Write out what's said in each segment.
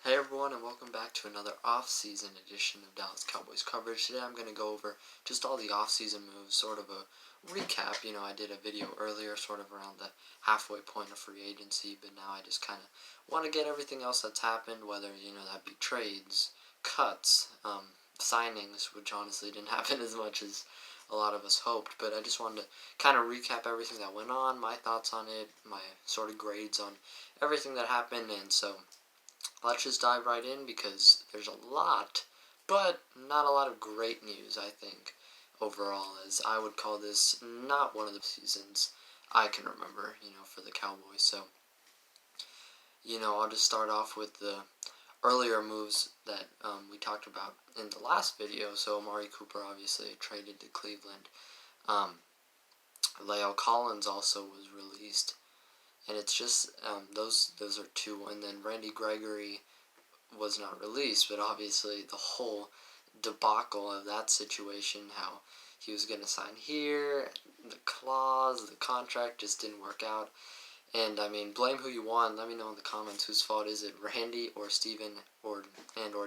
Hey everyone, and welcome back to another off-season edition of Dallas Cowboys coverage. Today I'm going to go over just all the off-season moves, sort of a recap. I did a video earlier sort of around the halfway point of free agency, but now I just kind of want to get everything else that's happened, whether, that be trades, cuts, signings, which honestly didn't happen as much as a lot of us hoped, but I just wanted to kind of recap everything that went on, my thoughts on it, my sort of grades on everything that happened, and so let's just dive right in because there's a lot, but not a lot of great news, I think, overall, as I would call this not one of the seasons I can remember, for the Cowboys. So, I'll just start off with the earlier moves that we talked about in the last video. So, Amari Cooper obviously traded to Cleveland. La'el Collins also was released. And it's just, those are two. And then Gregory was not released, but obviously the whole debacle of that situation, how he was going to sign here, the clause, the contract just didn't work out. And, blame who you want. Let me know in the comments whose fault is it, Randy or Steven or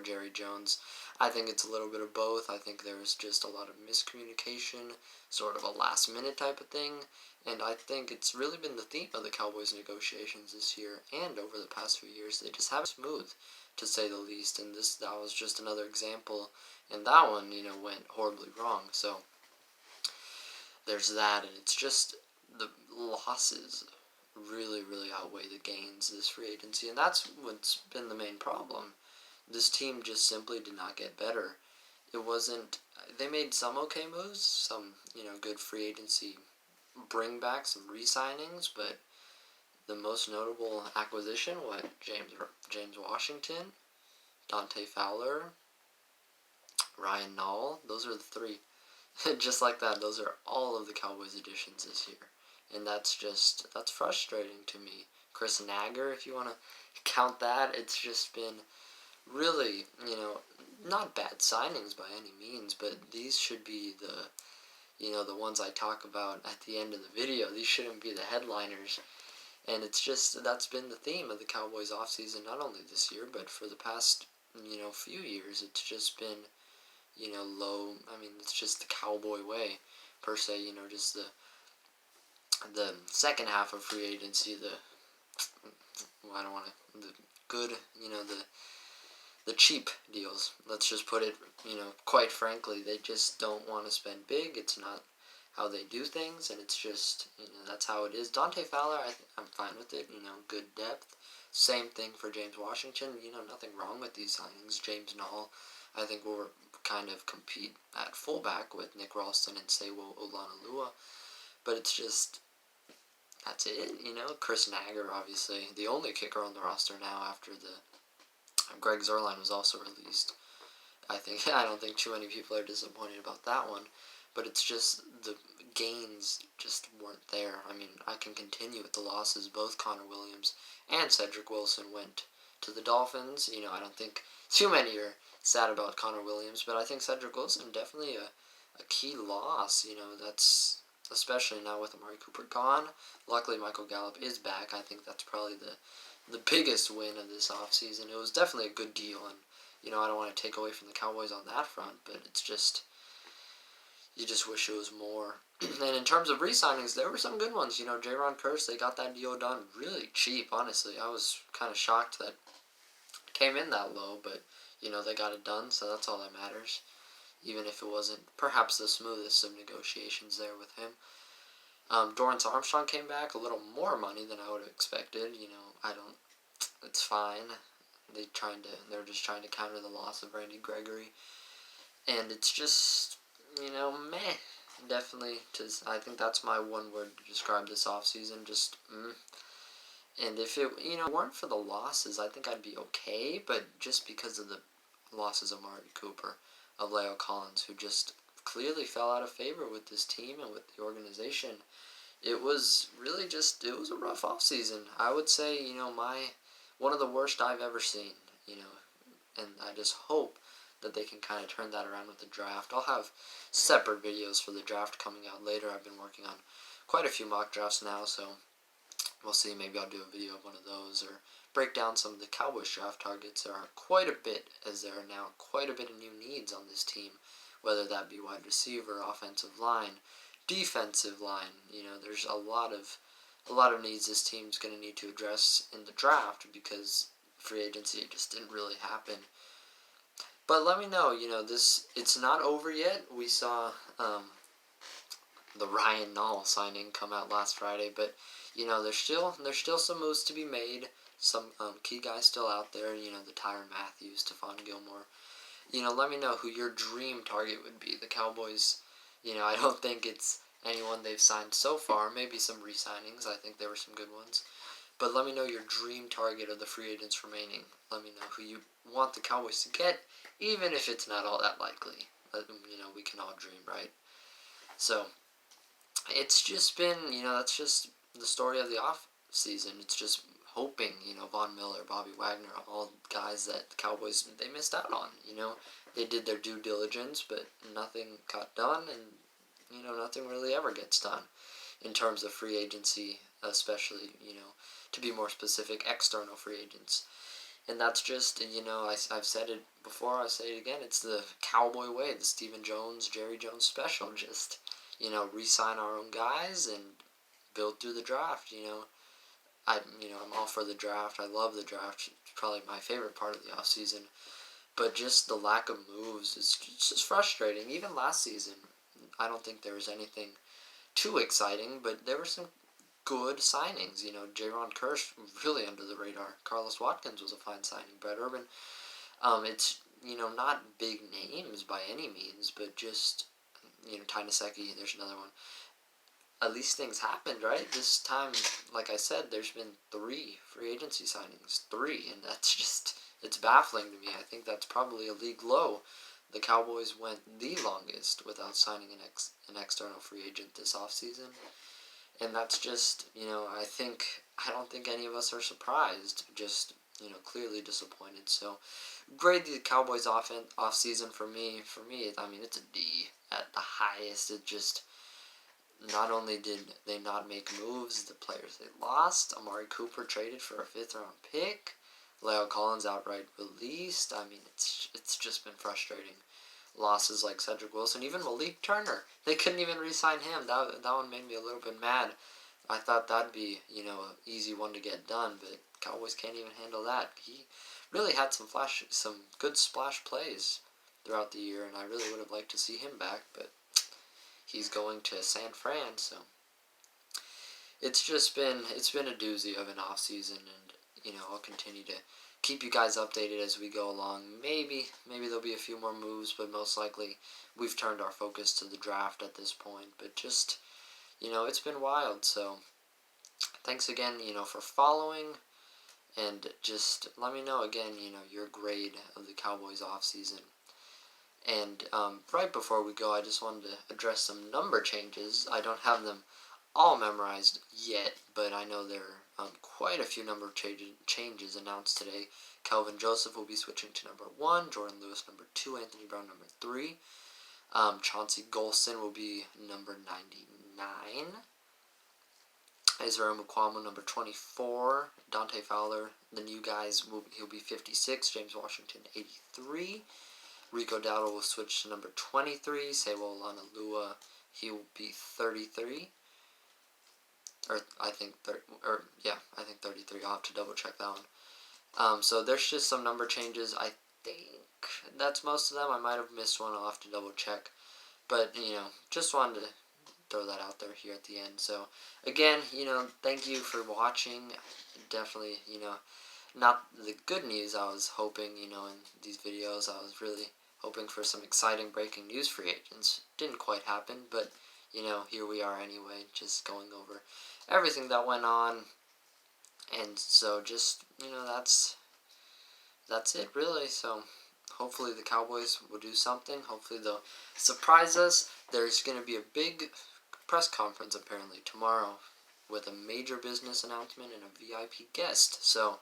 Jerry Jones. I think it's a little bit of both. I think there was just a lot of miscommunication, sort of a last-minute type of thing. And I think it's really been the theme of the Cowboys' negotiations this year and over the past few years. They just haven't been smooth, to say the least. And that was just another example. And that one, went horribly wrong. So there's that. And it's just the losses really, really outweigh the gains this free agency. And that's what's been the main problem. This team just simply did not get better. It wasn't... They made some okay moves, some, good free agency bring back, some re-signings, but the most notable acquisition, James Washington, Dante Fowler, Ryan Nall, those are the three. Just like that, those are all of the Cowboys additions this year. And that's frustrating to me. Chris Naggar, if you want to count that, it's just been really, not bad signings by any means, but these should be the ones I talk about at the end of the video. These shouldn't be the headliners. And it's just, that's been the theme of the Cowboys offseason, not only this year, but for the past, few years. It's just been, low. It's just the Cowboy way, per se, just the second half of free agency, the good, the cheap deals. Let's just put it, quite frankly, they just don't want to spend big. It's not how they do things, and it's just, that's how it is. Dante Fowler, I'm fine with it, good depth. Same thing for James Washington, nothing wrong with these signings. James Nall, I think will kind of compete at fullback with Nick Ralston and Sewo Olunilua, but it's just, that's it, Chris Naggar, obviously, the only kicker on the roster now after Greg Zuerlein was also released. I don't think too many people are disappointed about that one, but it's just the gains just weren't there. I can continue with the losses. Both Conor Williams and Cedrick Wilson went to the Dolphins. I don't think too many are sad about Conor Williams, but I think Cedrick Wilson definitely a key loss. That's especially now with Amari Cooper gone. Luckily, Michael Gallup is back. I think that's probably the biggest win of this offseason. It was definitely a good deal, and, I don't want to take away from the Cowboys on that front, but it's just, you just wish it was more. And in terms of re-signings, there were some good ones. Jayron Kearse, they got that deal done really cheap, honestly. I was kind of shocked that it came in that low, but, they got it done, so that's all that matters. Even if it wasn't perhaps the smoothest of negotiations there with him. Dorance Armstrong came back, a little more money than I would have expected. It's fine. They're just trying to counter the loss of Gregory. And it's just, meh. Definitely, I think that's my one word to describe this offseason, just, And if it, weren't for the losses, I think I'd be okay, but just because of the losses of Amari Cooper, of La'el Collins, who just clearly fell out of favor with this team and with the organization, it was really just, it was a rough offseason. I would say, one of the worst I've ever seen, and I just hope that they can kind of turn that around with the draft. I'll have separate videos for the draft coming out later. I've been working on quite a few mock drafts now, so we'll see. Maybe I'll do a video of one of those, or break down some of the Cowboys draft targets. There are quite a bit, as there are now quite a bit of new needs on this team, whether that be wide receiver, offensive line, defensive line. There's a lot of needs this team's going to need to address in the draft because free agency just didn't really happen. But let me know, it's not over yet. We saw the Ryan Nall signing come out last Friday, but there's still some moves to be made. Some key guys still out there. The Tyrann Mathieu, Stephon Gilmore. Let me know who your dream target would be. The Cowboys. I don't think it's anyone they've signed so far. Maybe some re-signings. I think there were some good ones. But let me know your dream target of the free agents remaining. Let me know who you want the Cowboys to get, even if it's not all that likely. We can all dream, right? So, it's just been, that's just the story of the off season. It's just hoping, Von Miller, Bobby Wagner, all guys that the Cowboys, they missed out on. They did their due diligence, but nothing got done, and, nothing really ever gets done in terms of free agency, especially, to be more specific, external free agents. And that's just, I've said it before, I say it again, it's the Cowboy way, the Stephen Jones, Jerry Jones special, just, re-sign our own guys and build through the draft, I'm all for the draft. I love the draft. It's probably my favorite part of the offseason. But just the lack of moves is just frustrating. Even last season, I don't think there was anything too exciting, but there were some good signings. Jayron Kearse, really under the radar. Carlos Watkins was a fine signing. Brett Urban. It's, not big names by any means, but just, Tynaseki, there's another one. At least things happened, right? This time, like I said, there's been 3 free agency signings. 3, and that's just, it's baffling to me. I think that's probably a league low. The Cowboys went the longest without signing an external free agent this offseason. And that's just, I don't think any of us are surprised. Just, clearly disappointed. So, grade the Cowboys off-season for me, it's a D at the highest. It just, not only did they not make moves, the players they lost. Amari Cooper traded for a 5th-round pick. Leo Collins outright released. It's just been frustrating. Losses like Cedrick Wilson, even Malik Turner. They couldn't even re-sign him. That one made me a little bit mad. I thought that'd be, an easy one to get done, but Cowboys can't even handle that. He really had some good splash plays throughout the year, and I really would have liked to see him back, but he's going to San Fran, so it's been a doozy of an off season, and I'll continue to keep you guys updated as we go along. Maybe there'll be a few more moves, but most likely we've turned our focus to the draft at this point. But just, it's been wild. So thanks again, for following, and just let me know again, your grade of the Cowboys off season. And right before we go, I just wanted to address some number changes. I don't have them all memorized yet, but I know there are quite a few number changes announced today. Kelvin Joseph will be switching to number 1, Jourdan Lewis number 2, Anthony Brown number 3. Chauncey Golston will be number 99. Israel McQuaid number 24. Dante Fowler, the new guys, he'll be 56. James Washington 83. Rico Dowdle will switch to number 23. Sewo Olunilua, he will be 33. I think 33. I'll have to double check that one. So there's just some number changes. I think that's most of them. I might have missed one. I'll have to double check. But, just wanted to throw that out there here at the end. So, again, thank you for watching. Definitely, not the good news I was hoping, in these videos. I was really hoping for some exciting breaking news free agents. Didn't quite happen, but, here we are anyway, just going over everything that went on. And so just, that's it really. So hopefully the Cowboys will do something. Hopefully they'll surprise us. There's going to be a big press conference apparently tomorrow with a major business announcement and a VIP guest. So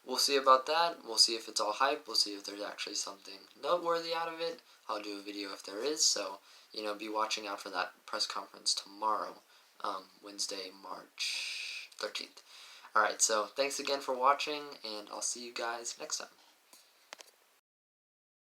we'll see about that. We'll see if it's all hype. We'll see if there's actually something noteworthy out of it. I'll do a video if there is. So, be watching out for that press conference tomorrow, Wednesday, March 13th. Alright, so thanks again for watching, and I'll see you guys next time.